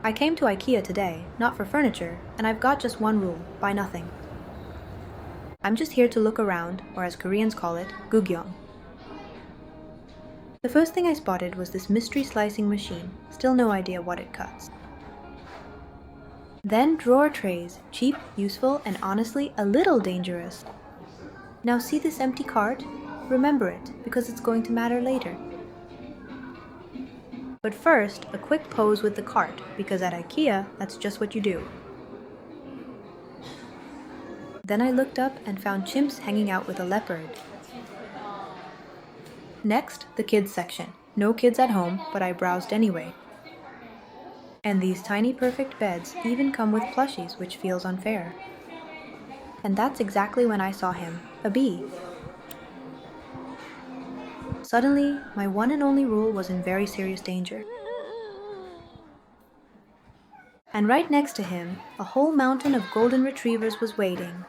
I came to IKEA today, not for furniture, and I've got just one rule: buy nothing. I'm just here to look around, or as Koreans call it, gugyong. The first thing I spotted was this mystery slicing machine, still no idea what it cuts. Then drawer trays, cheap, useful, and honestly a little dangerous. Now see this empty cart? Remember it, because it's going to matter later. But first, a quick pose with the cart, because at IKEA, that's just what you do. Then I looked up and found chimps hanging out with a leopard. Next, the kids section. No kids at home, but I browsed anyway. And these tiny perfect beds even come with plushies, which feels unfair. And that's exactly when I saw him, a bee. Suddenly, my one and only rule was in very serious danger. And right next to him, a whole mountain of golden retrievers was waiting.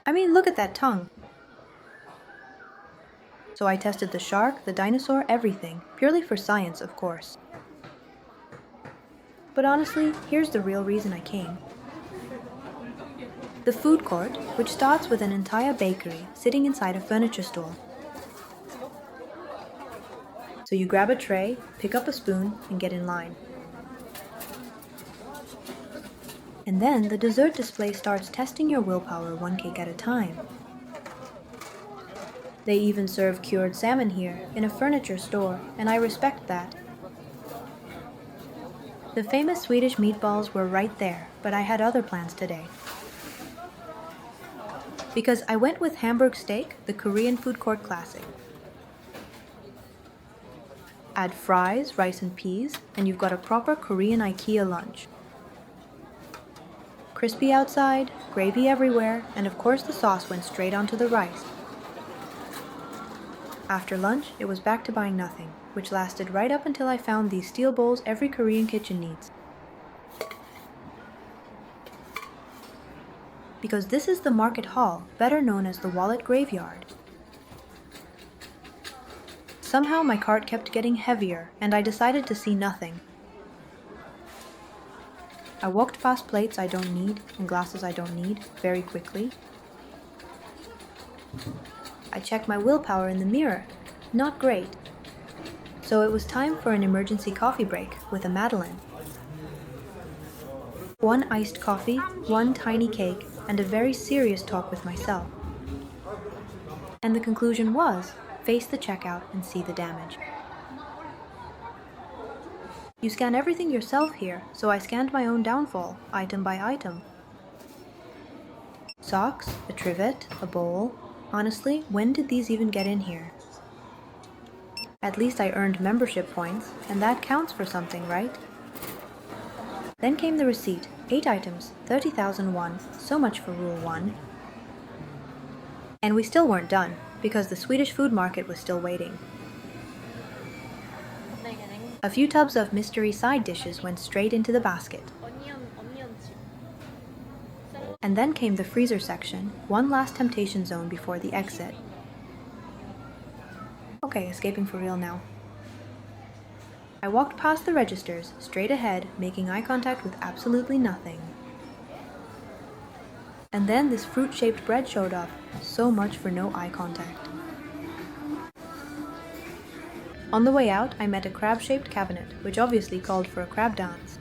I mean, look at that tongue. So I tested the shark, the dinosaur, everything, purely for science, of course. But honestly, here's the real reason I came. The food court, which starts with an entire bakery sitting inside a furniture store. So you grab a tray, pick up a spoon, and get in line. And then the dessert display starts testing your willpower one cake at a time. They even serve cured salmon here in a furniture store, and I respect that. The famous Swedish meatballs were right there, but I had other plans today. Because I went with Hamburg steak, the Korean food court classic. Add fries, rice and peas, and you've got a proper Korean IKEA lunch. Crispy outside, gravy everywhere, and of course the sauce went straight onto the rice. After lunch, it was back to buying nothing, which lasted right up until I found these steel bowls every Korean kitchen needs. Because this is the market hall, better known as the wallet graveyard. Somehow my cart kept getting heavier, and I decided to see nothing. I walked past plates I don't need and glasses I don't need very quickly. I checked my willpower in the mirror. Not great. So it was time for an emergency coffee break with a Madeleine. One iced coffee, one tiny cake, and a very serious talk with myself. And the conclusion was, face the checkout and see the damage. You scan everything yourself here, so I scanned my own downfall, item by item. Socks, a trivet, a bowl. Honestly, when did these even get in here? At least I earned membership points, and that counts for something, right? Then came the receipt, 8 items, 30,000 won, so much for Rule 1. And we still weren't done, because the Swedish food market was still waiting. A few tubs of mystery side dishes went straight into the basket. And then came the freezer section, one last temptation zone before the exit. Okay, escaping for real now. I walked past the registers, straight ahead, making eye contact with absolutely nothing. And then this fruit-shaped bread showed up, so much for no eye contact. On the way out, I met a crab-shaped cabinet, which obviously called for a crab dance.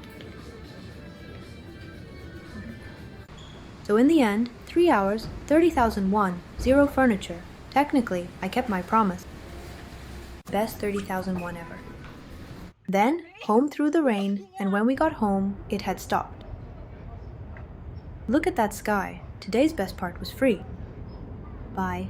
So in the end, 3 hours, 30,000 won, 0 furniture. Technically, I kept my promise. Best 30,000 won ever. Then, home through the rain, and when we got home, it had stopped. Look at that sky. Today's best part was free. Bye.